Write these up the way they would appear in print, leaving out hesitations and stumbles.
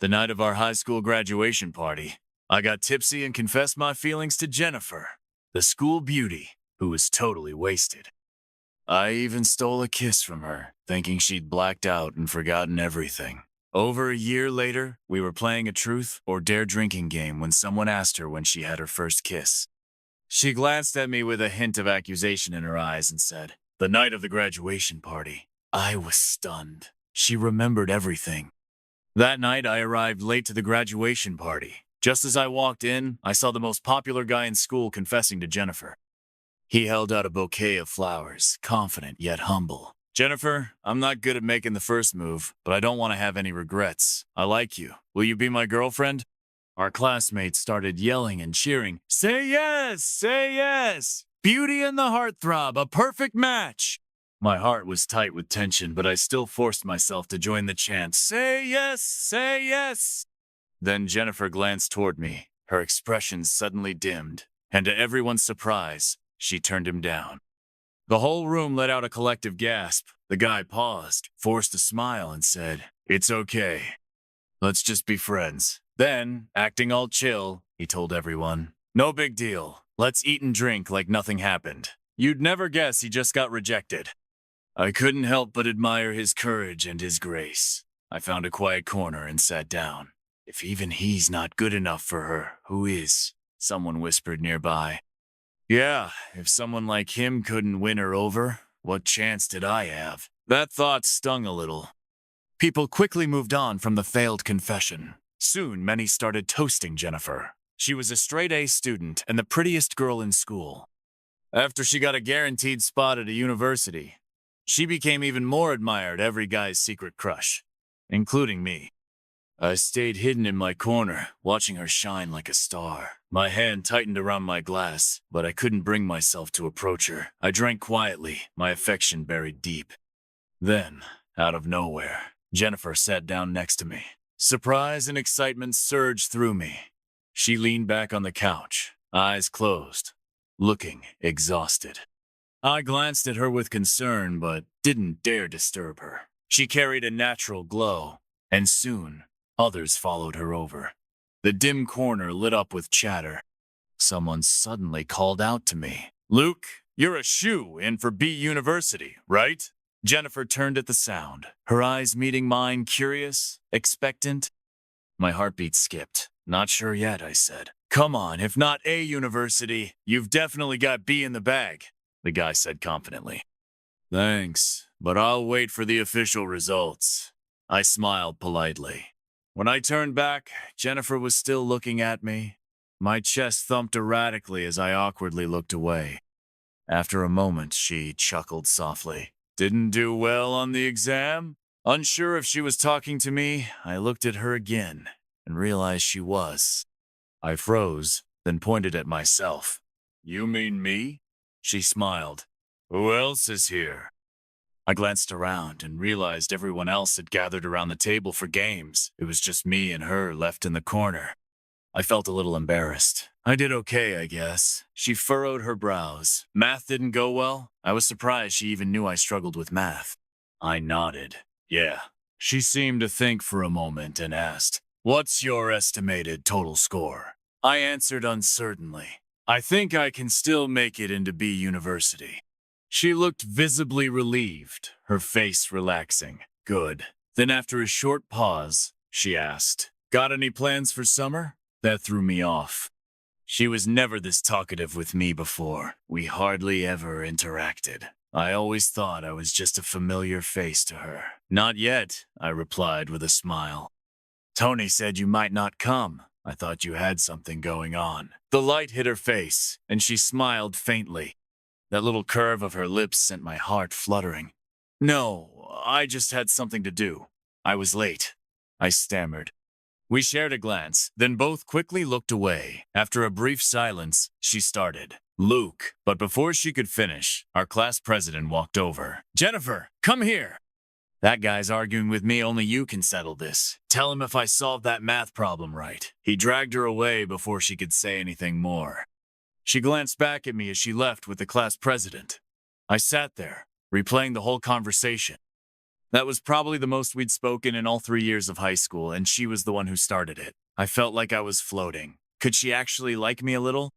The night of our high school graduation party, I got tipsy and confessed my feelings to Jennifer, the school beauty, who was totally wasted. I even stole a kiss from her, thinking she'd blacked out and forgotten everything. Over a year later, we were playing a truth or dare drinking game when someone asked her when she had her first kiss. She glanced at me with a hint of accusation in her eyes and said, "The night of the graduation party." I was stunned. She remembered everything. That night, I arrived late to the graduation party. Just as I walked in, I saw the most popular guy in school confessing to Jennifer. He held out a bouquet of flowers, confident yet humble. "Jennifer, I'm not good at making the first move, but I don't want to have any regrets. I like you. Will you be my girlfriend?" Our classmates started yelling and cheering, "Say yes! Say yes! Beauty and the heartthrob, a perfect match!" My heart was tight with tension, but I still forced myself to join the chant, "Say yes! Say yes!" Then Jennifer glanced toward me. Her expression suddenly dimmed, and to everyone's surprise, she turned him down. The whole room let out a collective gasp. The guy paused, forced a smile, and said, "It's okay. Let's just be friends." Then, acting all chill, he told everyone, "No big deal. Let's eat and drink like nothing happened." You'd never guess he just got rejected. I couldn't help but admire his courage and his grace. I found a quiet corner and sat down. "If even he's not good enough for her, who is?" Someone whispered nearby. Yeah, if someone like him couldn't win her over, what chance did I have? That thought stung a little. People quickly moved on from the failed confession. Soon, many started toasting Jennifer. She was a straight-A student and the prettiest girl in school. After she got a guaranteed spot at a university, she became even more admired, every guy's secret crush, including me. I stayed hidden in my corner, watching her shine like a star. My hand tightened around my glass, but I couldn't bring myself to approach her. I drank quietly, my affection buried deep. Then, out of nowhere, Jennifer sat down next to me. Surprise and excitement surged through me. She leaned back on the couch, eyes closed, looking exhausted. I glanced at her with concern, but didn't dare disturb her. She carried a natural glow, and soon, others followed her over. The dim corner lit up with chatter. Someone suddenly called out to me, "Luke, you're a shoo-in for B University, right?" Jennifer turned at the sound, her eyes meeting mine, curious, expectant. My heartbeat skipped. "Not sure yet," I said. "Come on, if not A University, you've definitely got B in the bag," the guy said confidently. "Thanks, but I'll wait for the official results." I smiled politely. When I turned back, Jennifer was still looking at me. My chest thumped erratically as I awkwardly looked away. After a moment, she chuckled softly. "Didn't do well on the exam?" Unsure if she was talking to me, I looked at her again and realized she was. I froze, then pointed at myself. "You mean me?" She smiled. "Who else is here?" I glanced around and realized everyone else had gathered around the table for games. It was just me and her left in the corner. I felt a little embarrassed. I did okay, I guess. She furrowed her brows. "Math didn't go well?" I was surprised she even knew I struggled with math. I nodded. "Yeah." She seemed to think for a moment and asked, "What's your estimated total score?" I answered uncertainly. "I think I can still make it into B University." She looked visibly relieved, her face relaxing. "Good." Then after a short pause, she asked, "Got any plans for summer?" That threw me off. She was never this talkative with me before. We hardly ever interacted. I always thought I was just a familiar face to her. "Not yet," I replied with a smile. "Tony said you might not come. I thought you had something going on." The light hit her face, and she smiled faintly. That little curve of her lips sent my heart fluttering. "No, I just had something to do. I was late," I stammered. We shared a glance, then both quickly looked away. After a brief silence, she started, "Luke," but before she could finish, our class president walked over. "Jennifer, come here." "That guy's arguing with me, only you can settle this. Tell him if I solved that math problem right." He dragged her away before she could say anything more. She glanced back at me as she left with the class president. I sat there, replaying the whole conversation. That was probably the most we'd spoken in all 3 years of high school, and she was the one who started it. I felt like I was floating. Could she actually like me a little?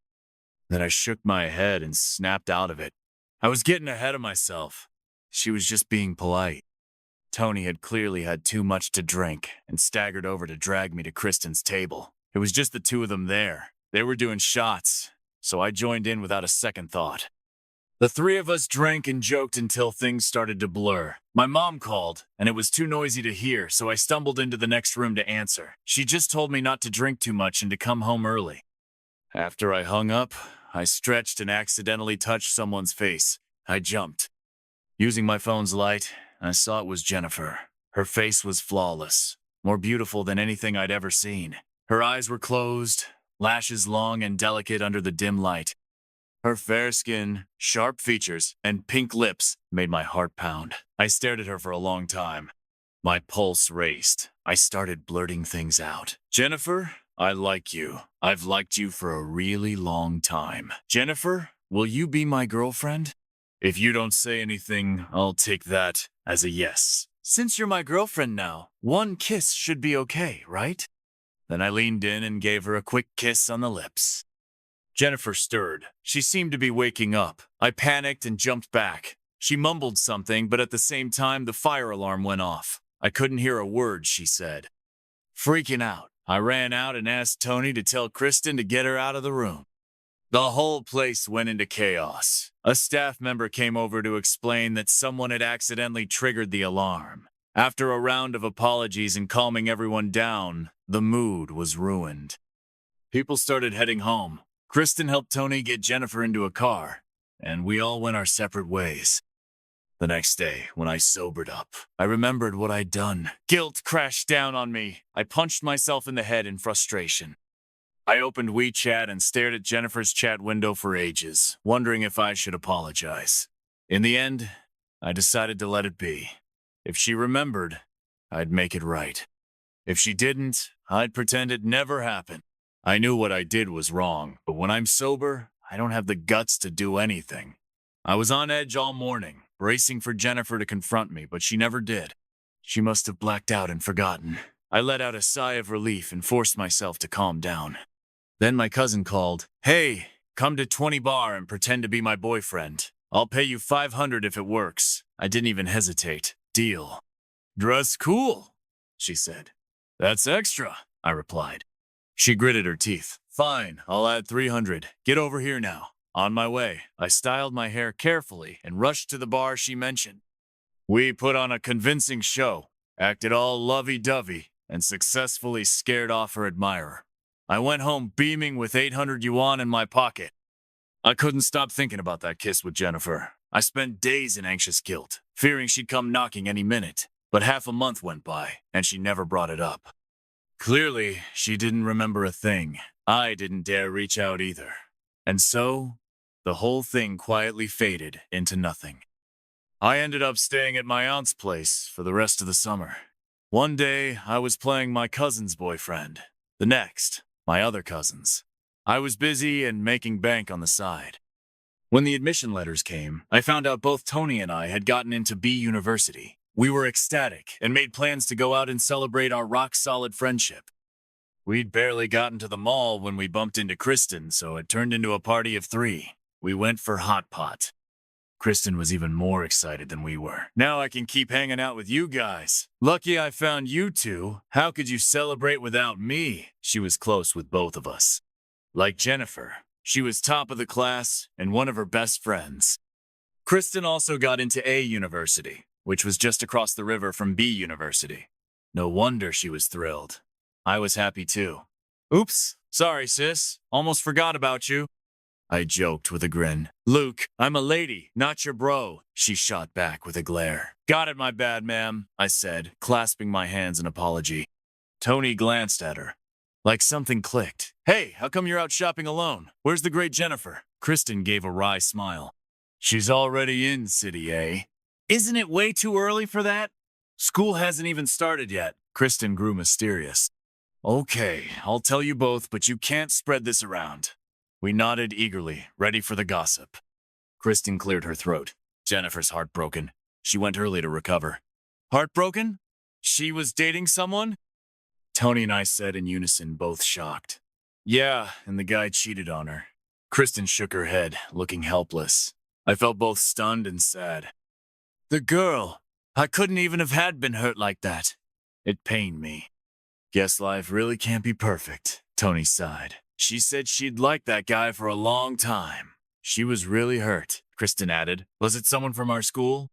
Then I shook my head and snapped out of it. I was getting ahead of myself. She was just being polite. Tony had clearly had too much to drink and staggered over to drag me to Kristen's table. It was just the two of them there. They were doing shots, so I joined in without a second thought. The three of us drank and joked until things started to blur. My mom called, and it was too noisy to hear, so I stumbled into the next room to answer. She just told me not to drink too much and to come home early. After I hung up, I stretched and accidentally touched someone's face. I jumped. Using my phone's light, I saw it was Jennifer. Her face was flawless, more beautiful than anything I'd ever seen. Her eyes were closed, lashes long and delicate under the dim light. Her fair skin, sharp features, and pink lips made my heart pound. I stared at her for a long time. My pulse raced. I started blurting things out. Jennifer, I like you. I've liked you for a really long time. Jennifer, will you be my girlfriend? If you don't say anything, I'll take that as a yes. Since you're my girlfriend now, one kiss should be okay, right? Then I leaned in and gave her a quick kiss on the lips. Jennifer stirred. She seemed to be waking up. I panicked and jumped back. She mumbled something, but at the same time, the fire alarm went off. I couldn't hear a word she said. Freaking out, I ran out and asked Tony to tell Kristen to get her out of the room. The whole place went into chaos. A staff member came over to explain that someone had accidentally triggered the alarm. After a round of apologies and calming everyone down, the mood was ruined. People started heading home. Kristen helped Tony get Jennifer into a car, and we all went our separate ways. The next day, when I sobered up, I remembered what I'd done. Guilt crashed down on me. I punched myself in the head in frustration. I opened WeChat and stared at Jennifer's chat window for ages, wondering if I should apologize. In the end, I decided to let it be. If she remembered, I'd make it right. If she didn't, I'd pretend it never happened. I knew what I did was wrong, but when I'm sober, I don't have the guts to do anything. I was on edge all morning, bracing for Jennifer to confront me, but she never did. She must have blacked out and forgotten. I let out a sigh of relief and forced myself to calm down. Then my cousin called. Hey, come to 20 Bar and pretend to be my boyfriend. I'll pay you $500 if it works. I didn't even hesitate. Deal. Dress cool, she said. That's extra, I replied. She gritted her teeth. Fine, I'll add $300. Get over here now. On my way, I styled my hair carefully and rushed to the bar she mentioned. We put on a convincing show, acted all lovey-dovey, and successfully scared off her admirer. I went home beaming with 800 yuan in my pocket. I couldn't stop thinking about that kiss with Jennifer. I spent days in anxious guilt, fearing she'd come knocking any minute. But half a month went by, and she never brought it up. Clearly, she didn't remember a thing. I didn't dare reach out either. And so, the whole thing quietly faded into nothing. I ended up staying at my aunt's place for the rest of the summer. One day, I was playing my cousin's boyfriend. The next, my other cousins. I was busy and making bank on the side. When the admission letters came, I found out both Tony and I had gotten into B University. We were ecstatic and made plans to go out and celebrate our rock-solid friendship. We'd barely gotten to the mall when we bumped into Kristen, so it turned into a party of 3. We went for hot pot. Kristen was even more excited than we were. Now I can keep hanging out with you guys. Lucky I found you two. How could you celebrate without me? She was close with both of us. Like Jennifer, she was top of the class and one of her best friends. Kristen also got into A University, which was just across the river from B University. No wonder she was thrilled. I was happy too. Oops, sorry sis, almost forgot about you. I joked with a grin. Luke, I'm a lady, not your bro, she shot back with a glare. Got it, my bad, ma'am, I said, clasping my hands in apology. Tony glanced at her. Like something clicked. Hey, how come you're out shopping alone? Where's the great Jennifer? Kristen gave a wry smile. She's already in city, eh? Isn't it way too early for that? School hasn't even started yet. Kristen grew mysterious. Okay, I'll tell you both, but you can't spread this around. We nodded eagerly, ready for the gossip. Kristen cleared her throat. Jennifer's heartbroken. She went early to recover. Heartbroken? She was dating someone? Tony and I said in unison, both shocked. Yeah, and the guy cheated on her. Kristen shook her head, looking helpless. I felt both stunned and sad. The girl! I couldn't even have had been hurt like that. It pained me. Guess life really can't be perfect, Tony sighed. She said she'd liked that guy for a long time. She was really hurt, Kristen added. Was it someone from our school?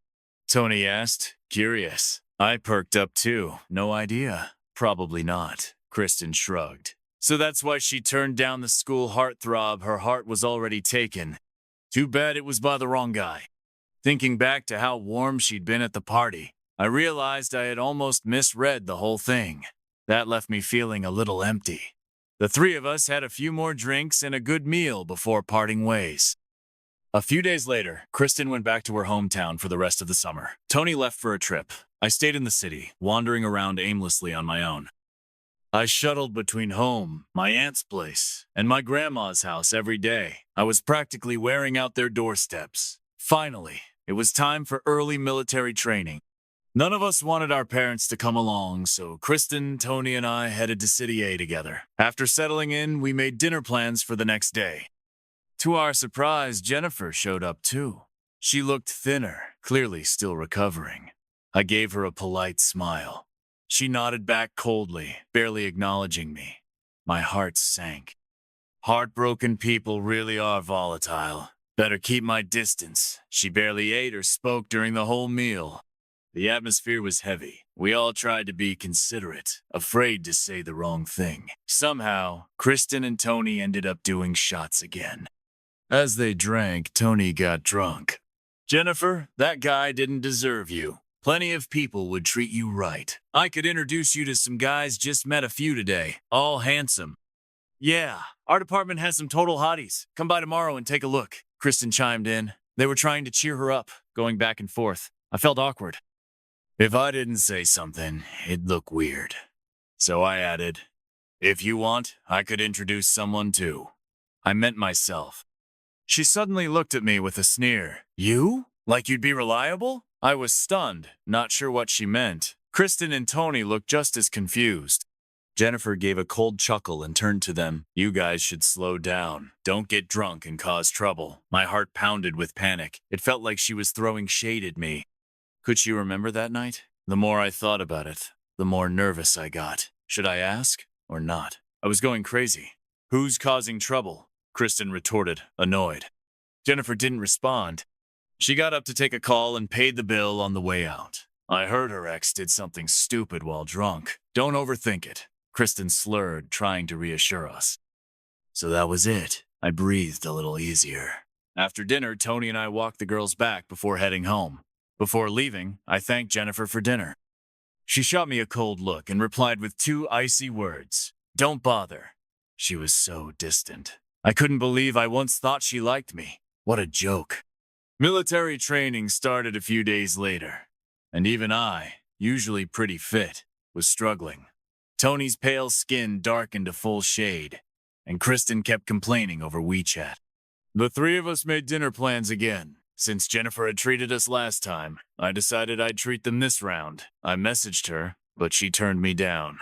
Tony asked, curious. I perked up too. No idea. Probably not, Kristen shrugged. So that's why she turned down the school heartthrob. Her heart was already taken. Too bad it was by the wrong guy. Thinking back to how warm she'd been at the party, I realized I had almost misread the whole thing. That left me feeling a little empty. The three of us had a few more drinks and a good meal before parting ways. A few days later, Kristen went back to her hometown for the rest of the summer. Tony left for a trip. I stayed in the city, wandering around aimlessly on my own. I shuttled between home, my aunt's place, and my grandma's house every day. I was practically wearing out their doorsteps. Finally, it was time for early military training. None of us wanted our parents to come along, so Kristen, Tony, and I headed to City A together. After settling in, we made dinner plans for the next day. To our surprise, Jennifer showed up too. She looked thinner, clearly still recovering. I gave her a polite smile. She nodded back coldly, barely acknowledging me. My heart sank. Heartbroken people really are volatile. Better keep my distance. She barely ate or spoke during the whole meal. The atmosphere was heavy. We all tried to be considerate, afraid to say the wrong thing. Somehow, Kristen and Tony ended up doing shots again. As they drank, Tony got drunk. Jennifer, that guy didn't deserve you. Plenty of people would treat you right. I could introduce you to some guys, just met a few today, all handsome. Yeah, our department has some total hotties. Come by tomorrow and take a look. Kristen chimed in. They were trying to cheer her up, going back and forth. I felt awkward. If I didn't say something, it'd look weird. So I added, if you want, I could introduce someone too. I meant myself. She suddenly looked at me with a sneer. You? Like you'd be reliable? I was stunned, not sure what she meant. Kristen and Tony looked just as confused. Jennifer gave a cold chuckle and turned to them. You guys should slow down. Don't get drunk and cause trouble. My heart pounded with panic. It felt like she was throwing shade at me. Could she remember that night? The more I thought about it, the more nervous I got. Should I ask or not? I was going crazy. Who's causing trouble? Kristen retorted, annoyed. Jennifer didn't respond. She got up to take a call and paid the bill on the way out. I heard her ex did something stupid while drunk. Don't overthink it. Kristen slurred, trying to reassure us. So that was it. I breathed a little easier. After dinner, Tony and I walked the girls back before heading home. Before leaving, I thanked Jennifer for dinner. She shot me a cold look and replied with 2 icy words. Don't bother. She was so distant. I couldn't believe I once thought she liked me. What a joke. Military training started a few days later, and even I, usually pretty fit, was struggling. Tony's pale skin darkened to full shade, and Kristen kept complaining over WeChat. The three of us made dinner plans again. Since Jennifer had treated us last time, I decided I'd treat them this round. I messaged her, but she turned me down.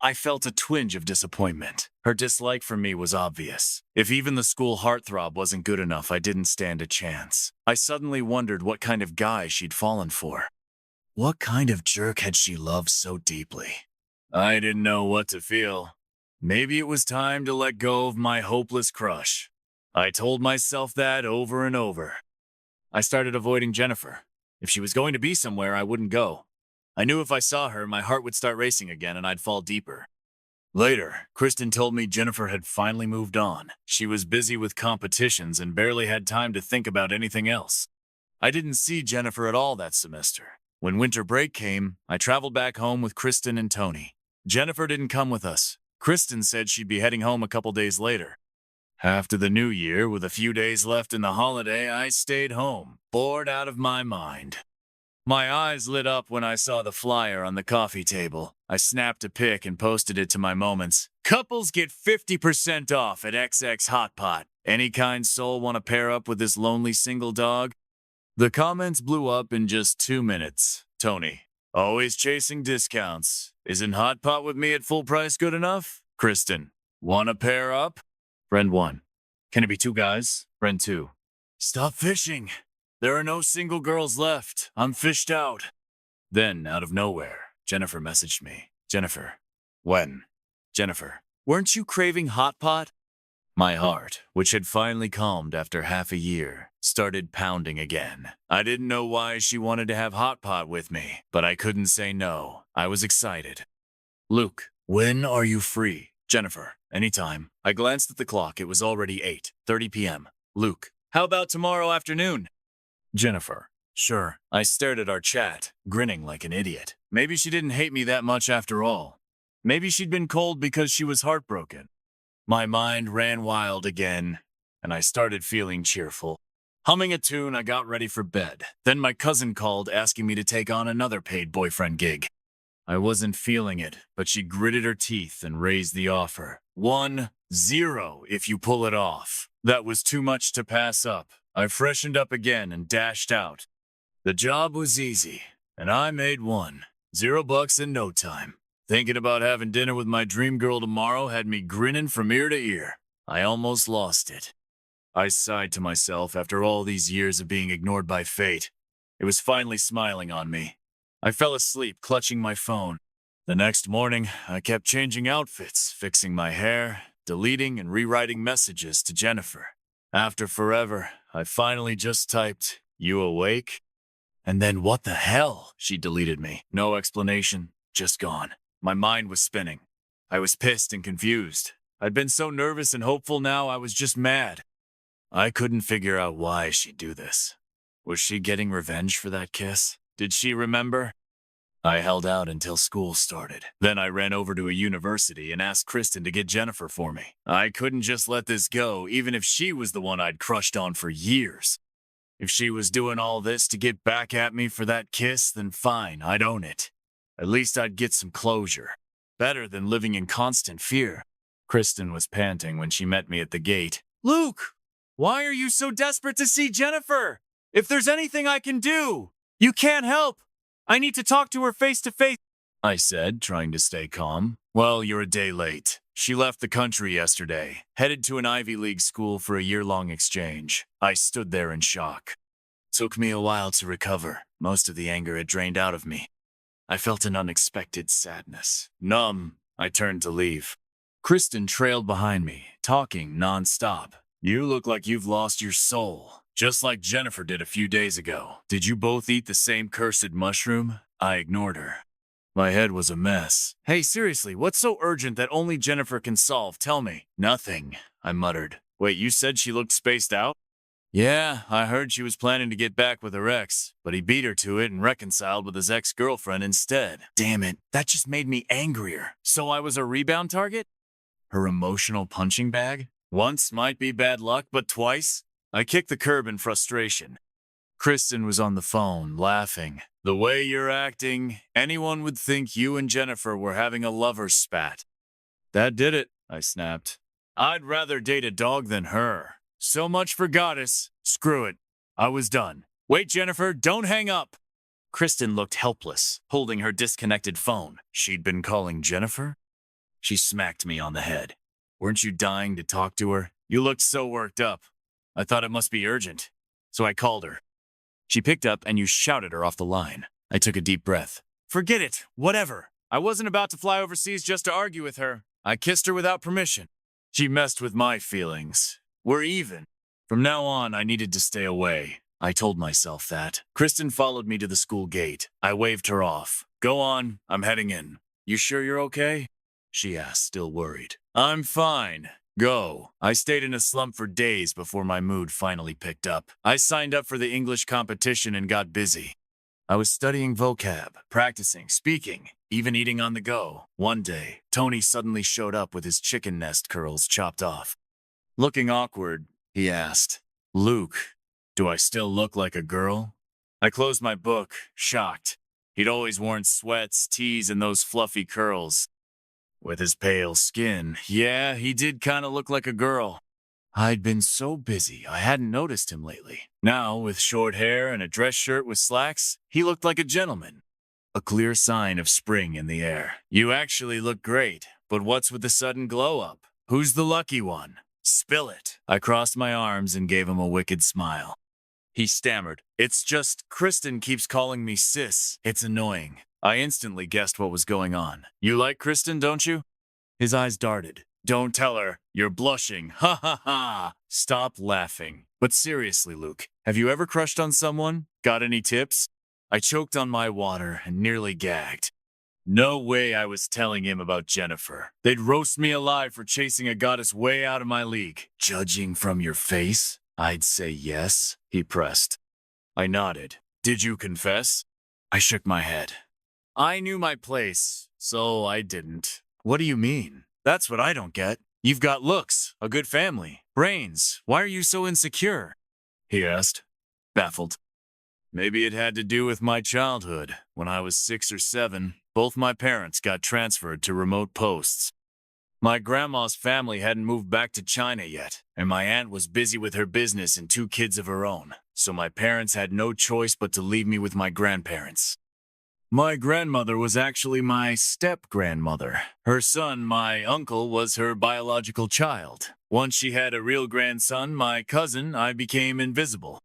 I felt a twinge of disappointment. Her dislike for me was obvious. If even the school heartthrob wasn't good enough, I didn't stand a chance. I suddenly wondered what kind of guy she'd fallen for. What kind of jerk had she loved so deeply? I didn't know what to feel. Maybe it was time to let go of my hopeless crush. I told myself that over and over. I started avoiding Jennifer. If she was going to be somewhere, I wouldn't go. I knew if I saw her, my heart would start racing again and I'd fall deeper. Later, Kristen told me Jennifer had finally moved on. She was busy with competitions and barely had time to think about anything else. I didn't see Jennifer at all that semester. When winter break came, I traveled back home with Kristen and Tony. Jennifer didn't come with us. Kristen said she'd be heading home a couple days later. After the new year, with a few days left in the holiday, I stayed home, bored out of my mind. My eyes lit up when I saw the flyer on the coffee table. I snapped a pic and posted it to my moments. Couples get 50% off at XX Hot Pot. Any kind soul want to pair up with this lonely single dog? The comments blew up in just 2 minutes. Tony, Always chasing discounts. Isn't Hot Pot with me at full price good enough? Kristen, wanna pair up? Friend 1. Can it be 2 guys? Friend 2. Stop fishing. There are no single girls left. I'm fished out. Then, out of nowhere, Jennifer messaged me. Jennifer. When? Jennifer. Weren't you craving Hot Pot? My heart, which had finally calmed after half a year, started pounding again. I didn't know why she wanted to have Hot Pot with me, but I couldn't say no. I was excited. Luke, when are you free? Jennifer, anytime. I glanced at the clock. It was already 8:30 p.m. Luke, how about tomorrow afternoon? Jennifer, sure. I stared at our chat, grinning like an idiot. Maybe she didn't hate me that much after all. Maybe she'd been cold because she was heartbroken. My mind ran wild again, and I started feeling cheerful. Humming a tune, I got ready for bed. Then my cousin called asking me to take on another paid boyfriend gig. I wasn't feeling it, but she gritted her teeth and raised the offer. 1-0 if you pull it off. That was too much to pass up. I freshened up again and dashed out. The job was easy, and I made $10 in no time. Thinking about having dinner with my dream girl tomorrow had me grinning from ear to ear. I almost lost it. I sighed to myself after all these years of being ignored by fate. It was finally smiling on me. I fell asleep, clutching my phone. The next morning, I kept changing outfits, fixing my hair, deleting and rewriting messages to Jennifer. After forever, I finally just typed, "You awake?" And then what the hell? She deleted me. No explanation, just gone. My mind was spinning. I was pissed and confused. I'd been so nervous and hopeful, now I was just mad. I couldn't figure out why she'd do this. Was she getting revenge for that kiss? Did she remember? I held out until school started. Then I ran over to a university and asked Kristen to get Jennifer for me. I couldn't just let this go, even if she was the one I'd crushed on for years. If she was doing all this to get back at me for that kiss, then fine, I'd own it. At least I'd get some closure. Better than living in constant fear. Kristen was panting when she met me at the gate. Luke, why are you so desperate to see Jennifer? If there's anything I can do, you can't help. I need to talk to her face to face, I said, trying to stay calm. Well, you're a day late. She left the country yesterday, headed to an Ivy League school for a year-long exchange. I stood there in shock. Took me a while to recover. Most of the anger had drained out of me. I felt an unexpected sadness. Numb, I turned to leave. Kristen trailed behind me, talking nonstop. You look like you've lost your soul, just like Jennifer did a few days ago. Did you both eat the same cursed mushroom? I ignored her. My head was a mess. Hey, seriously, what's so urgent that only Jennifer can solve? Tell me. Nothing, I muttered. Wait, you said she looked spaced out? Yeah, I heard she was planning to get back with her ex, but he beat her to it and reconciled with his ex-girlfriend instead. Damn it, that just made me angrier. So I was a rebound target? Her emotional punching bag? Once might be bad luck, but twice? I kicked the curb in frustration. Kristen was on the phone, laughing. The way you're acting, anyone would think you and Jennifer were having a lover's spat. That did it, I snapped. I'd rather date a dog than her. So much for goddess. Screw it. I was done. Wait, Jennifer, don't hang up. Kristen looked helpless, holding her disconnected phone. She'd been calling Jennifer? She smacked me on the head. Weren't you dying to talk to her? You looked so worked up. I thought it must be urgent. So I called her. She picked up and you shouted her off the line. I took a deep breath. Forget it. Whatever. I wasn't about to fly overseas just to argue with her. I kissed her without permission. She messed with my feelings. We're even. From now on, I needed to stay away. I told myself that. Kristen followed me to the school gate. I waved her off. Go on, I'm heading in. You sure you're okay? She asked, still worried. I'm fine. Go. I stayed in a slump for days before my mood finally picked up. I signed up for the English competition and got busy. I was studying vocab, practicing, speaking, even eating on the go. One day, Tony suddenly showed up with his chicken nest curls chopped off. Looking awkward, he asked, Luke, do I still look like a girl? I closed my book, shocked. He'd always worn sweats, tees, and those fluffy curls. With his pale skin, yeah, he did kind of look like a girl. I'd been so busy, I hadn't noticed him lately. Now, with short hair and a dress shirt with slacks, he looked like a gentleman. a clear sign of spring in the air. You actually look great, but what's with the sudden glow up? Who's the lucky one? Spill it. I crossed my arms and gave him a wicked smile. He stammered. It's just, Kristen keeps calling me sis. It's annoying. I instantly guessed what was going on. You like Kristen, don't you? His eyes darted. Don't tell her. You're blushing. Ha ha ha. Stop laughing. But seriously, Luke, have you ever crushed on someone? Got any tips? I choked on my water and nearly gagged. No way I was telling him about Jennifer. They'd roast me alive for chasing a goddess way out of my league. Judging from your face, I'd say yes, he pressed. I nodded. Did you confess? I shook my head. I knew my place, so I didn't. What do you mean? That's what I don't get. You've got looks, a good family, brains. Why are you so insecure? He asked, baffled. Maybe it had to do with my childhood. When I was 6 or 7, both my parents got transferred to remote posts. My grandma's family hadn't moved back to China yet, and my aunt was busy with her business and 2 kids of her own, so my parents had no choice but to leave me with my grandparents. My grandmother was actually my step-grandmother. Her son, my uncle, was her biological child. Once she had a real grandson, my cousin, I became invisible.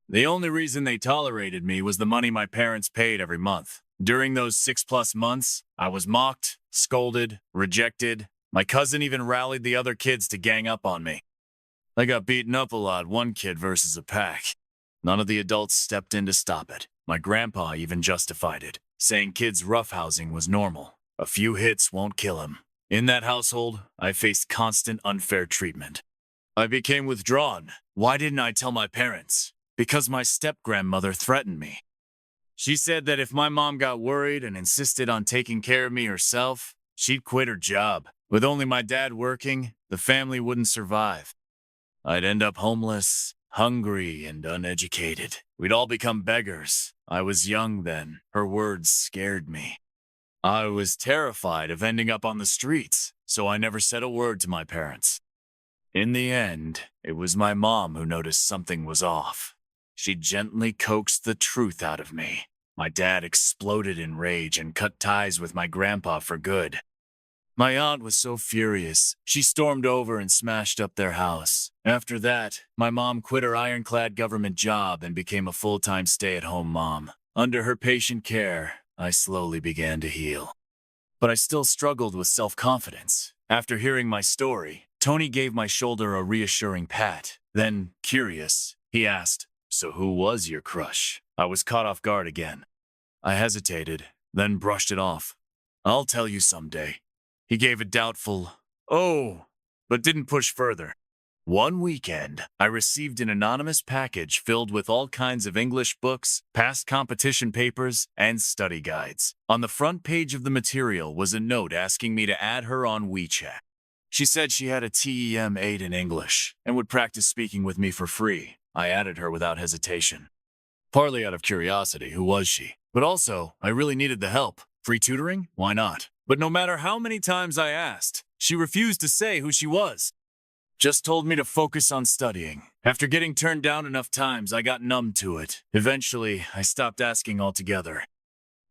The only reason they tolerated me was the money my parents paid every month. During those 6+ months, I was mocked, scolded, rejected. My cousin even rallied the other kids to gang up on me. I got beaten up a lot, one kid versus a pack. None of the adults stepped in to stop it. My grandpa even justified it, saying kids roughhousing was normal. A few hits won't kill him. In that household, I faced constant unfair treatment. I became withdrawn. Why didn't I tell my parents? Because my step-grandmother threatened me. She said that if my mom got worried and insisted on taking care of me herself, she'd quit her job. With only my dad working, the family wouldn't survive. I'd end up homeless, hungry, and uneducated. We'd all become beggars. I was young then. Her words scared me. I was terrified of ending up on the streets, so I never said a word to my parents. In the end, it was my mom who noticed something was off. She gently coaxed the truth out of me. My dad exploded in rage and cut ties with my grandpa for good. My aunt was so furious, she stormed over and smashed up their house. After that, my mom quit her ironclad government job and became a full-time stay-at-home mom. Under her patient care, I slowly began to heal. But I still struggled with self-confidence. After hearing my story, Tony gave my shoulder a reassuring pat. Then, curious, he asked, "So who was your crush?" I was caught off guard again. I hesitated, then brushed it off. "I'll tell you someday." He gave a doubtful, "Oh," but didn't push further. One weekend, I received an anonymous package filled with all kinds of English books, past competition papers, and study guides. On the front page of the material was a note asking me to add her on WeChat. She said she had a TEM 8 in English and would practice speaking with me for free. I added her without hesitation. Partly out of curiosity, who was she? But also, I really needed the help. Free tutoring? Why not? But no matter how many times I asked, she refused to say who she was. Just told me to focus on studying. After getting turned down enough times, I got numb to it. Eventually, I stopped asking altogether.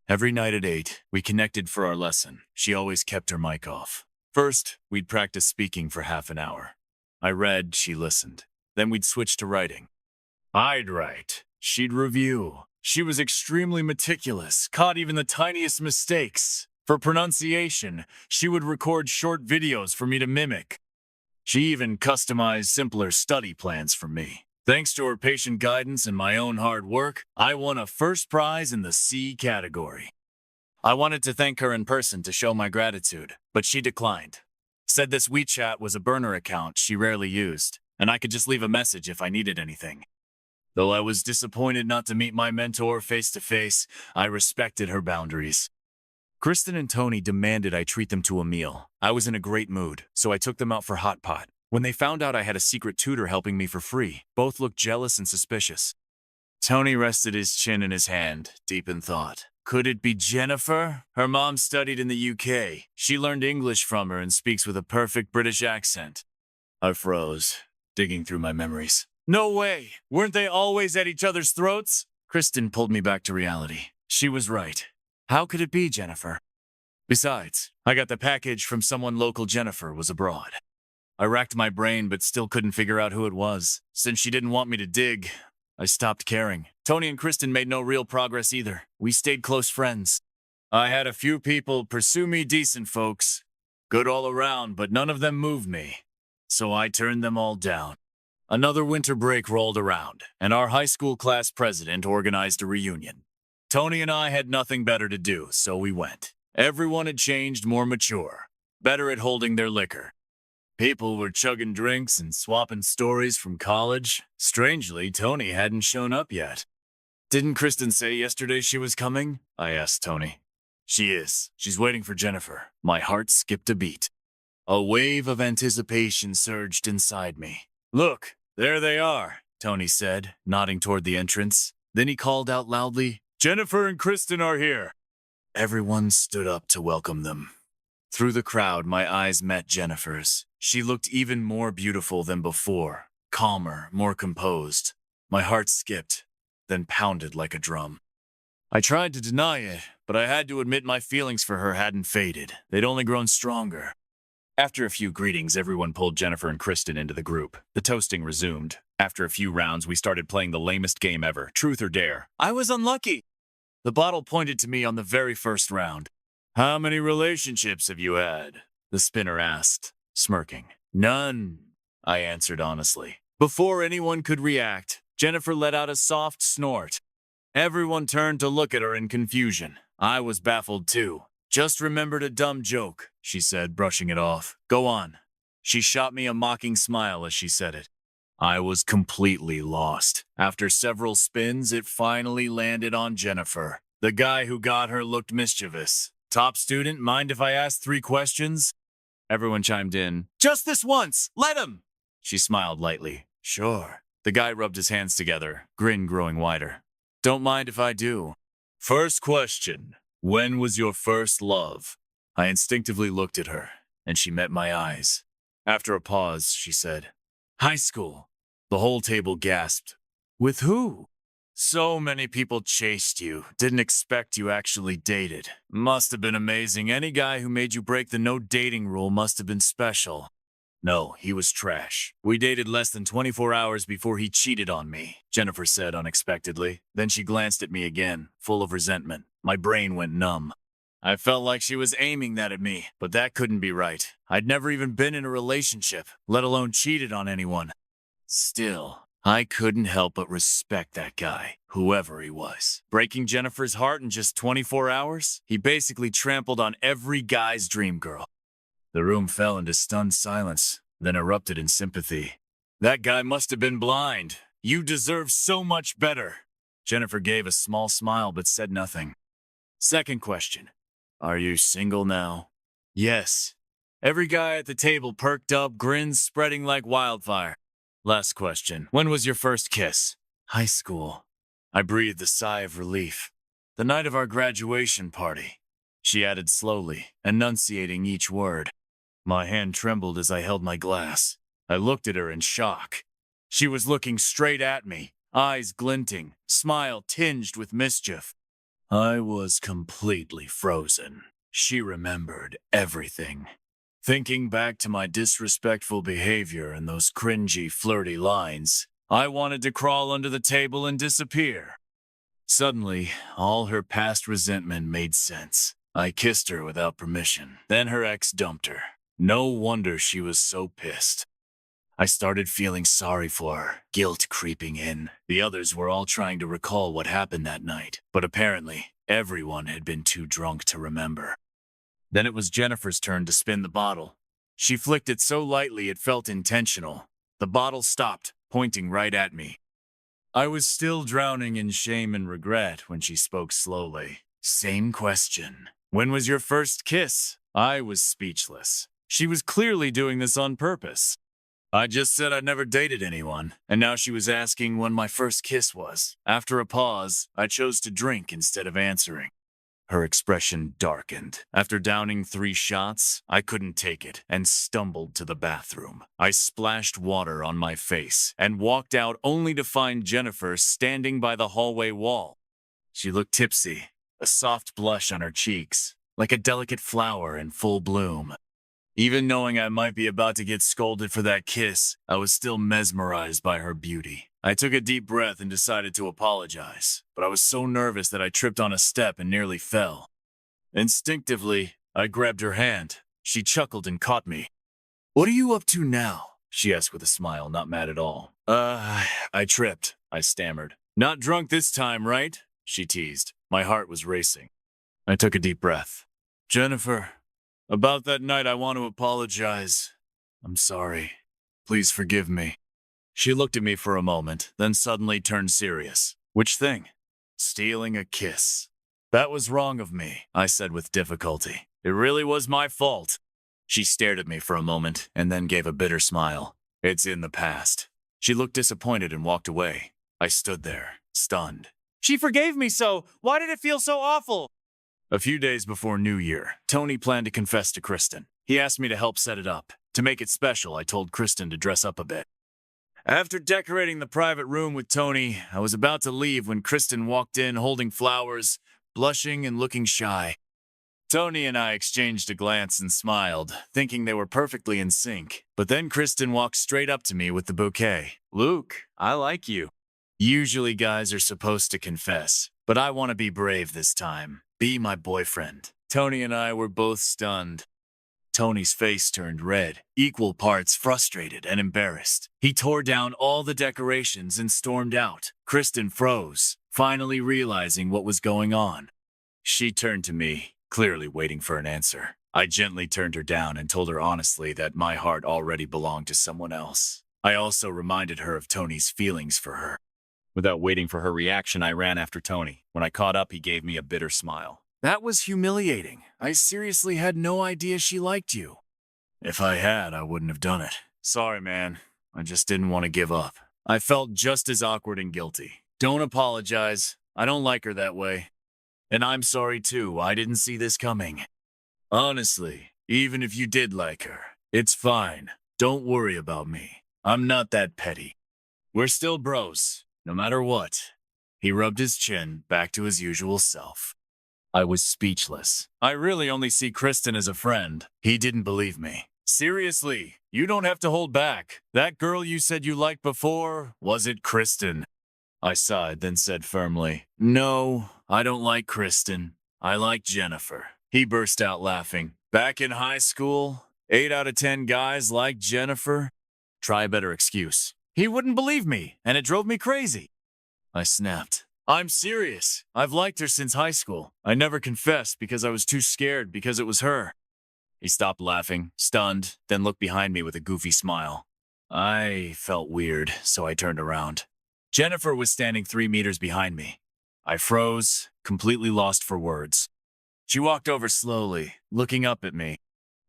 Every night at 8, we connected for our lesson. She always kept her mic off. First, we'd practice speaking for half an hour. I read, she listened. Then we'd switch to writing. I'd write. She'd review. She was extremely meticulous, caught even the tiniest mistakes. For pronunciation, she would record short videos for me to mimic. She even customized simpler study plans for me. Thanks to her patient guidance and my own hard work, I won a first prize in the C category. I wanted to thank her in person to show my gratitude, but she declined. Said this WeChat was a burner account she rarely used, and I could just leave a message if I needed anything. Though I was disappointed not to meet my mentor face to face, I respected her boundaries. Kristen and Tony demanded I treat them to a meal. I was in a great mood, so I took them out for hot pot. When they found out I had a secret tutor helping me for free, both looked jealous and suspicious. Tony rested his chin in his hand, deep in thought. Could it be Jennifer? Her mom studied in the UK. She learned English from her and speaks with a perfect British accent. I froze, digging through my memories. No way! Weren't they always at each other's throats? Kristen pulled me back to reality. She was right. How could it be, Jennifer? Besides, I got the package from someone local. Jennifer was abroad. I racked my brain but still couldn't figure out who it was. Since she didn't want me to dig, I stopped caring. Tony and Kristen made no real progress either. We stayed close friends. I had a few people pursue me, decent folks. Good all around, but none of them moved me. So I turned them all down. Another winter break rolled around, and our high school class president organized a reunion. Tony and I had nothing better to do, so we went. Everyone had changed, more mature, better at holding their liquor. People were chugging drinks and swapping stories from college. Strangely, Tony hadn't shown up yet. Didn't Kristen say yesterday she was coming? I asked Tony. She is. She's waiting for Jennifer. My heart skipped a beat. A wave of anticipation surged inside me. Look, there they are, Tony said, nodding toward the entrance. Then he called out loudly, Jennifer and Kristen are here. Everyone stood up to welcome them. Through the crowd, my eyes met Jennifer's. She looked even more beautiful than before, calmer, more composed. My heart skipped, then pounded like a drum. I tried to deny it, but I had to admit my feelings for her hadn't faded. They'd only grown stronger. After a few greetings, everyone pulled Jennifer and Kristen into the group. The toasting resumed. After a few rounds, we started playing the lamest game ever, Truth or Dare. I was unlucky. The bottle pointed to me on the very first round. How many relationships have you had? The spinner asked, smirking. None, I answered honestly. Before anyone could react, Jennifer let out a soft snort. Everyone turned to look at her in confusion. I was baffled too. Just remembered a dumb joke, she said, brushing it off. Go on. She shot me a mocking smile as she said it. I was completely lost. After several spins, it finally landed on Jennifer. The guy who got her looked mischievous. Top student, mind if I ask 3 questions? Everyone chimed in. Just this once! Let him! She smiled lightly. Sure. The guy rubbed his hands together, grin growing wider. Don't mind if I do. First question. When was your first love? I instinctively looked at her, and she met my eyes. After a pause, she said, High school. The whole table gasped. With who? So many people chased you. Didn't expect you actually dated. Must have been amazing. Any guy who made you break the no dating rule must have been special. No, he was trash. We dated less than 24 hours before he cheated on me, Jennifer said unexpectedly. Then she glanced at me again, full of resentment. My brain went numb. I felt like she was aiming that at me, but that couldn't be right. I'd never even been in a relationship, let alone cheated on anyone. Still, I couldn't help but respect that guy, whoever he was. Breaking Jennifer's heart in just 24 hours? He basically trampled on every guy's dream girl. The room fell into stunned silence, then erupted in sympathy. That guy must have been blind. You deserve so much better. Jennifer gave a small smile but said nothing. Second question. Are you single now? Yes. Every guy at the table perked up, grins spreading like wildfire. Last question. When was your first kiss? High school. I breathed a sigh of relief. The night of our graduation party. She added slowly, enunciating each word. My hand trembled as I held my glass. I looked at her in shock. She was looking straight at me, eyes glinting, smile tinged with mischief. I was completely frozen. She remembered everything. Thinking back to my disrespectful behavior and those cringy, flirty lines, I wanted to crawl under the table and disappear. Suddenly, all her past resentment made sense. I kissed her without permission. Then her ex dumped her. No wonder she was so pissed. I started feeling sorry for her, guilt creeping in. The others were all trying to recall what happened that night, but apparently, everyone had been too drunk to remember. Then it was Jennifer's turn to spin the bottle. She flicked it so lightly it felt intentional. The bottle stopped, pointing right at me. I was still drowning in shame and regret when she spoke slowly. Same question. When was your first kiss? I was speechless. She was clearly doing this on purpose. I just said I'd never dated anyone, and now she was asking when my first kiss was. After a pause, I chose to drink instead of answering. Her expression darkened. After downing 3 shots, I couldn't take it and stumbled to the bathroom. I splashed water on my face and walked out only to find Jennifer standing by the hallway wall. She looked tipsy, a soft blush on her cheeks, like a delicate flower in full bloom. Even knowing I might be about to get scolded for that kiss, I was still mesmerized by her beauty. I took a deep breath and decided to apologize, but I was so nervous that I tripped on a step and nearly fell. Instinctively, I grabbed her hand. She chuckled and caught me. "What are you up to now?" she asked with a smile, not mad at all. I tripped," I stammered. "Not drunk this time, right?" she teased. My heart was racing. I took a deep breath. "Jennifer, about that night I want to apologize. I'm sorry. Please forgive me." She looked at me for a moment, then suddenly turned serious. "Which thing?" "Stealing a kiss." "That was wrong of me," I said with difficulty. "It really was my fault." She stared at me for a moment and then gave a bitter smile. "It's in the past." She looked disappointed and walked away. I stood there, stunned. "She forgave me so. Why did it feel so awful?" A few days before New Year, Tony planned to confess to Kristen. He asked me to help set it up. To make it special, I told Kristen to dress up a bit. After decorating the private room with Tony, I was about to leave when Kristen walked in holding flowers, blushing and looking shy. Tony and I exchanged a glance and smiled, thinking they were perfectly in sync. But then Kristen walked straight up to me with the bouquet. "Luke, I like you." Usually guys are supposed to confess, but I want to be brave this time. Be my boyfriend. Tony and I were both stunned. Tony's face turned red, equal parts frustrated and embarrassed. He tore down all the decorations and stormed out. Kristen froze, finally realizing what was going on. She turned to me, clearly waiting for an answer. I gently turned her down and told her honestly that my heart already belonged to someone else. I also reminded her of Tony's feelings for her. Without waiting for her reaction, I ran after Tony. When I caught up, he gave me a bitter smile. "That was humiliating. I seriously had no idea she liked you." "If I had, I wouldn't have done it. Sorry, man. I just didn't want to give up." I felt just as awkward and guilty. "Don't apologize. I don't like her that way. And I'm sorry too, I didn't see this coming. Honestly, even if you did like her, it's fine. Don't worry about me. I'm not that petty. We're still bros, no matter what." He rubbed his chin back to his usual self. I was speechless. I really only see Kristen as a friend. He didn't believe me. "Seriously, you don't have to hold back. That girl you said you liked before, was it Kristen?" I sighed, then said firmly, "No, I don't like Kristen. I like Jennifer." He burst out laughing. "Back in high school, 8 out of 10 guys liked Jennifer." Try a better excuse. He wouldn't believe me, and it drove me crazy. I snapped. "I'm serious. I've liked her since high school. I never confessed because I was too scared because it was her." He stopped laughing, stunned, then looked behind me with a goofy smile. I felt weird, so I turned around. Jennifer was standing 3 meters behind me. I froze, completely lost for words. She walked over slowly, looking up at me.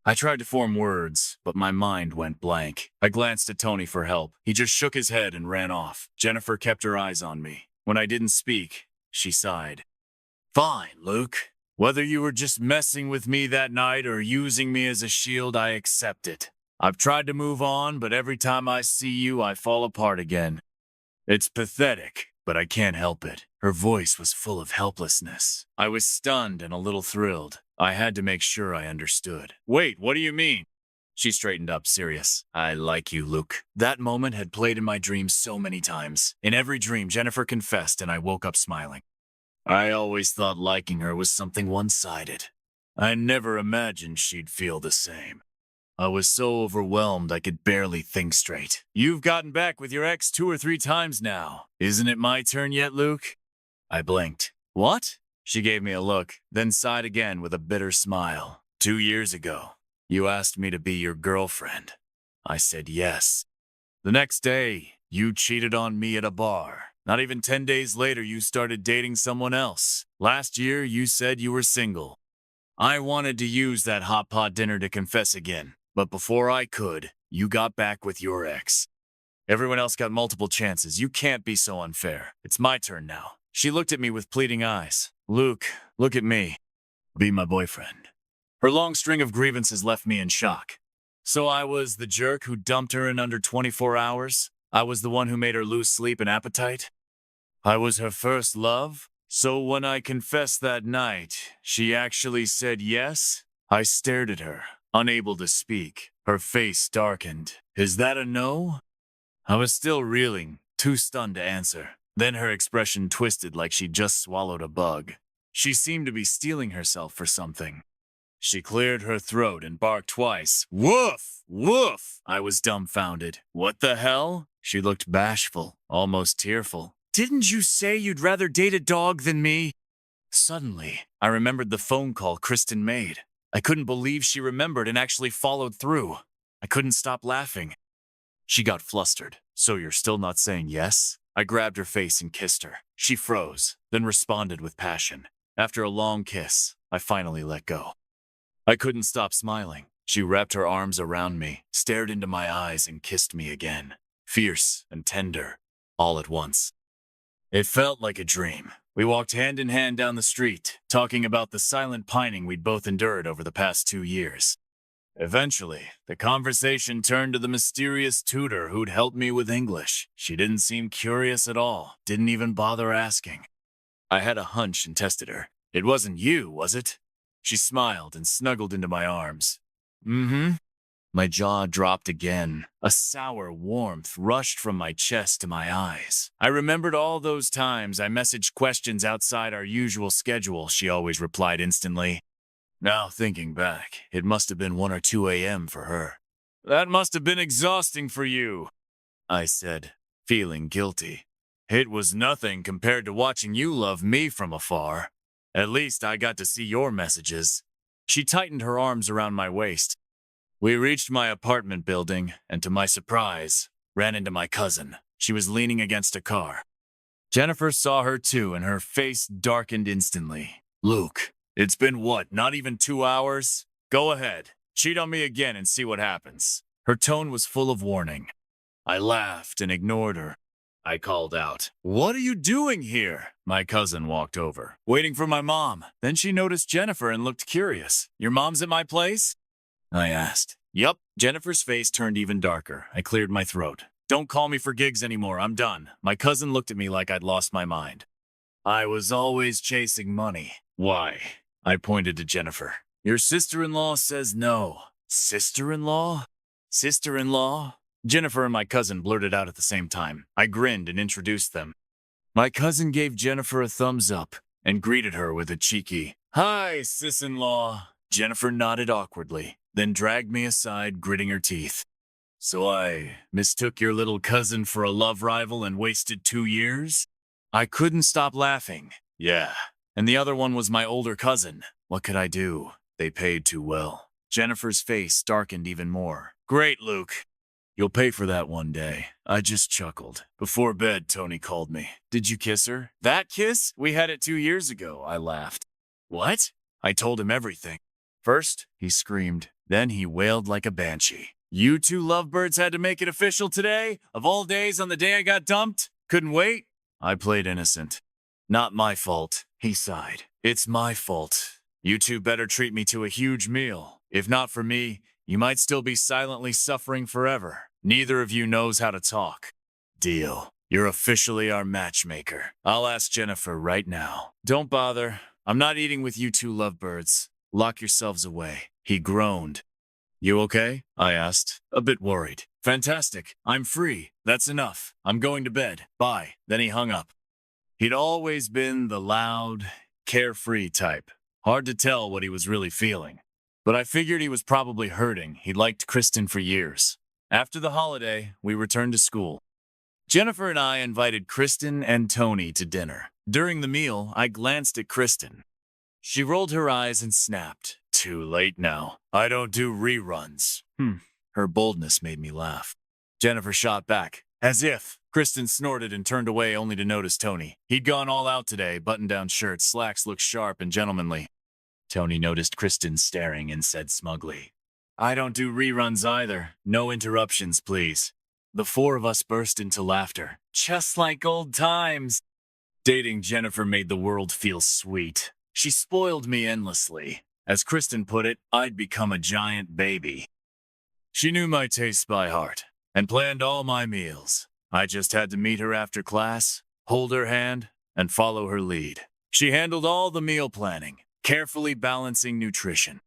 I tried to form words, but my mind went blank. I glanced at Tony for help. He just shook his head and ran off. Jennifer kept her eyes on me. When I didn't speak, she sighed. "Fine, Luke. Whether you were just messing with me that night or using me as a shield, I accept it. I've tried to move on, but every time I see you, I fall apart again. It's pathetic, but I can't help it." Her voice was full of helplessness. I was stunned and a little thrilled. I had to make sure I understood. "Wait, what do you mean?" She straightened up, serious. "I like you, Luke." That moment had played in my dreams so many times. In every dream, Jennifer confessed, and I woke up smiling. I always thought liking her was something one-sided. I never imagined she'd feel the same. I was so overwhelmed I could barely think straight. "You've gotten back with your ex 2 or 3 times now. Isn't it my turn yet, Luke?" I blinked. "What?" She gave me a look, then sighed again with a bitter smile. 2 years ago, you asked me to be your girlfriend. I said yes. The next day, you cheated on me at a bar. Not even 10 days later, you started dating someone else. Last year, you said you were single. I wanted to use that hot pot dinner to confess again, but before I could, you got back with your ex. Everyone else got multiple chances. You can't be so unfair. It's my turn now." She looked at me with pleading eyes. "Luke, look at me. Be my boyfriend." Her long string of grievances left me in shock. So I was the jerk who dumped her in under 24 hours? I was the one who made her lose sleep and appetite? I was her first love? So when I confessed that night, she actually said yes? I stared at her, unable to speak. Her face darkened. Is that a no? I was still reeling, too stunned to answer. Then her expression twisted like she'd just swallowed a bug. She seemed to be steeling herself for something. She cleared her throat and barked twice. Woof! Woof! I was dumbfounded. What the hell? She looked bashful, almost tearful. Didn't you say you'd rather date a dog than me? Suddenly, I remembered the phone call Kristen made. I couldn't believe she remembered and actually followed through. I couldn't stop laughing. She got flustered. So you're still not saying yes? I grabbed her face and kissed her. She froze, then responded with passion. After a long kiss, I finally let go. I couldn't stop smiling. She wrapped her arms around me, stared into my eyes, and kissed me again. Fierce and tender, all at once. It felt like a dream. We walked hand in hand down the street, talking about the silent pining we'd both endured over the past 2 years. Eventually, the conversation turned to the mysterious tutor who'd helped me with English. She didn't seem curious at all, didn't even bother asking. I had a hunch and tested her. It wasn't you, was it? She smiled and snuggled into my arms. Mm-hmm. My jaw dropped again. A sour warmth rushed from my chest to my eyes. I remembered all those times I messaged questions outside our usual schedule. She always replied instantly. Now, thinking back, it must have been 1 or 2 a.m. for her. That must have been exhausting for you, I said, feeling guilty. It was nothing compared to watching you love me from afar. At least I got to see your messages. She tightened her arms around my waist. We reached my apartment building, and to my surprise, ran into my cousin. She was leaning against a car. Jennifer saw her too, and her face darkened instantly. Luke, it's been what, not even 2 hours? Go ahead. Cheat on me again and see what happens. Her tone was full of warning. I laughed and ignored her. I called out, What are you doing here? My cousin walked over, waiting for my mom. Then she noticed Jennifer and looked curious. Your mom's at my place? I asked. Yup. Jennifer's face turned even darker. I cleared my throat. Don't call me for gigs anymore. I'm done. My cousin looked at me like I'd lost my mind. I was always chasing money. Why? I pointed to Jennifer. Your sister-in-law says no. Sister-in-law? Sister-in-law? Jennifer and my cousin blurted out at the same time. I grinned and introduced them. My cousin gave Jennifer a thumbs up and greeted her with a cheeky, Hi, sis-in-law. Jennifer nodded awkwardly, then dragged me aside, gritting her teeth. So I mistook your little cousin for a love rival and wasted 2 years? I couldn't stop laughing. Yeah. And the other one was my older cousin. What could I do? They paid too well. Jennifer's face darkened even more. Great, Luke. You'll pay for that one day. I just chuckled. Before bed, Tony called me. Did you kiss her? That kiss? We had it 2 years ago, I laughed. What? I told him everything. First, he screamed. Then he wailed like a banshee. You two lovebirds had to make it official today? Of all days on the day I got dumped? Couldn't wait? I played innocent. Not my fault, he sighed. It's my fault. You two better treat me to a huge meal. If not for me, you might still be silently suffering forever. Neither of you knows how to talk. Deal. You're officially our matchmaker. I'll ask Jennifer right now. Don't bother. I'm not eating with you two lovebirds. Lock yourselves away. He groaned. You okay? I asked, a bit worried. Fantastic. I'm free. That's enough. I'm going to bed. Bye. Then he hung up. He'd always been the loud, carefree type. Hard to tell what he was really feeling. But I figured he was probably hurting. He liked Kristen for years. After the holiday, we returned to school. Jennifer and I invited Kristen and Tony to dinner. During the meal, I glanced at Kristen. She rolled her eyes and snapped. Too late now. I don't do reruns. Her boldness made me laugh. Jennifer shot back. As if. Kristen snorted and turned away only to notice Tony. He'd gone all out today, button-down shirt, slacks looked sharp and gentlemanly. Tony noticed Kristen staring and said smugly, I don't do reruns either. No interruptions, please. The four of us burst into laughter. Just like old times. Dating Jennifer made the world feel sweet. She spoiled me endlessly. As Kristen put it, I'd become a giant baby. She knew my tastes by heart and planned all my meals. I just had to meet her after class, hold her hand, and follow her lead. She handled all the meal planning, carefully balancing nutrition.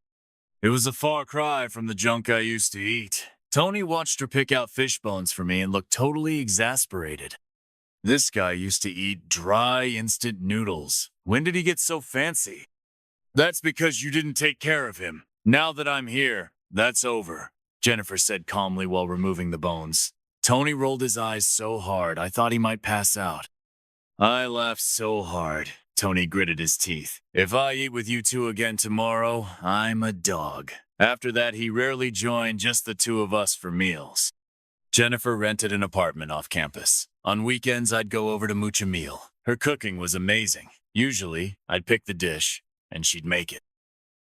It was a far cry from the junk I used to eat. Tony watched her pick out fish bones for me and looked totally exasperated. This guy used to eat dry, instant noodles. When did he get so fancy? That's because you didn't take care of him. Now that I'm here, that's over, Jennifer said calmly while removing the bones. Tony rolled his eyes so hard I thought he might pass out. I laughed so hard. Tony gritted his teeth. If I eat with you two again tomorrow, I'm a dog. After that, he rarely joined, just the two of us for meals. Jennifer rented an apartment off campus. On weekends, I'd go over to mooch a meal. Her cooking was amazing. Usually, I'd pick the dish, and she'd make it.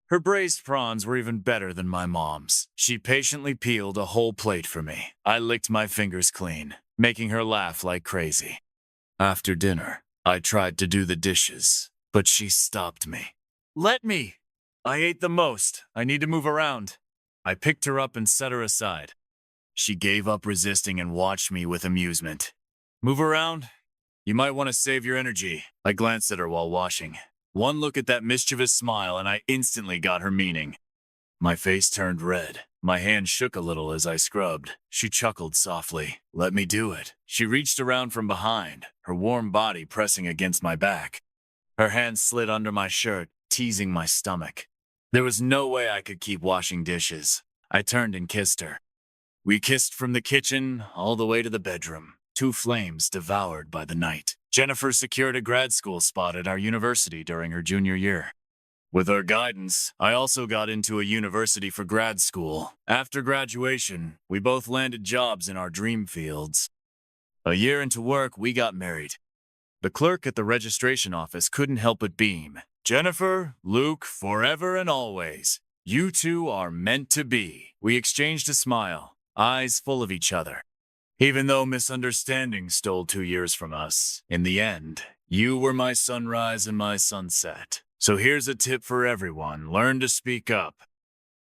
Her braised prawns were even better than my mom's. She patiently peeled a whole plate for me. I licked my fingers clean, making her laugh like crazy. After dinner, I tried to do the dishes, but she stopped me. Let me! I ate the most. I need to move around. I picked her up and set her aside. She gave up resisting and watched me with amusement. Move around? You might want to save your energy. I glanced at her while washing. One look at that mischievous smile and I instantly got her meaning. My face turned red. My hand shook a little as I scrubbed. She chuckled softly. Let me do it. She reached around from behind, her warm body pressing against my back. Her hand slid under my shirt, teasing my stomach. There was no way I could keep washing dishes. I turned and kissed her. We kissed from the kitchen all the way to the bedroom, two flames devoured by the night. Jennifer secured a grad school spot at our university during her junior year. With her guidance, I also got into a university for grad school. After graduation, we both landed jobs in our dream fields. A year into work, we got married. The clerk at the registration office couldn't help but beam. Jennifer, Luke, forever and always. You two are meant to be. We exchanged a smile, eyes full of each other. Even though misunderstandings stole 2 years from us, in the end, you were my sunrise and my sunset. So here's a tip for everyone. Learn to speak up.